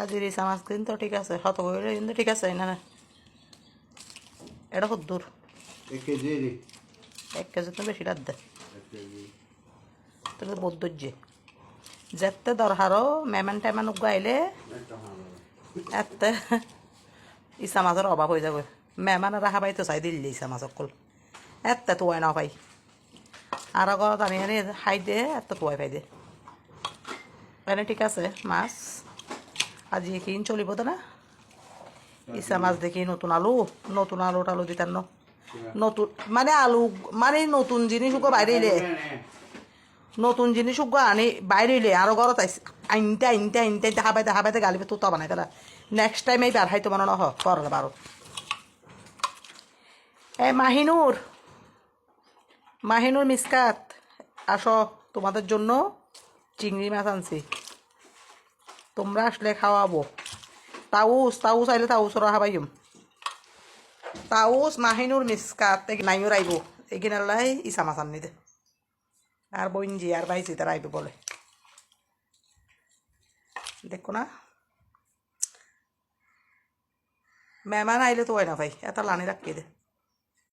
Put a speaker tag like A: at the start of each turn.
A: সাজির ইসা মাছ কিন্তু ঠিক আছে, শত করে কিন্তু ঠিক আছে না? এটা খুব দূর 1 কেজি তো বেশি রাত দেয়, তাহলে বহুত যে যেতে দরকারও মেহমান টেমান গাইলে এতে ইসা মাছের অভাব হয়ে যাবে। মেহমান রাখা পাই তো চাই দিল্লি ইসা মাছ অকল এতে তো না পাই, আর ঘৰত আনি আনি খাই দিয়ে এত তোয়াই পাই দিয়ে এনে ঠিক আছে। মাছ আজি কিন চলিব তো না, ইসা মাছ দেখি নতুন আলু টালু দিতেন নতুন মানে আলু মানে নতুন জিনিস বাইরে নতুন জিনিস আনি বাইরে আরো ঘরত আনতে দেখা পাইতে গালিবে তো বানাই তারা নেক্সট টাইম এই বেড়াই তো বানানো হ করলে বারো। এ মাহিনুর মিসকাত আসো, তোমাদের জন্য চিংড়ি মাছ আনছি, তোমরা আসলে খাওয়াবো। তাউস আইলে তাউস হাবাইম, তাউস মাহিনুর মিসকাত নাইও আইব এগিন আল্লাহ ইসা মাছ আনি দে আর বইনজি আর ভাইজি তারা আইবে বলে দেখো না। মেহমান আইলে তো হয় না ভাই, এটা লানি রাখিয়ে দে।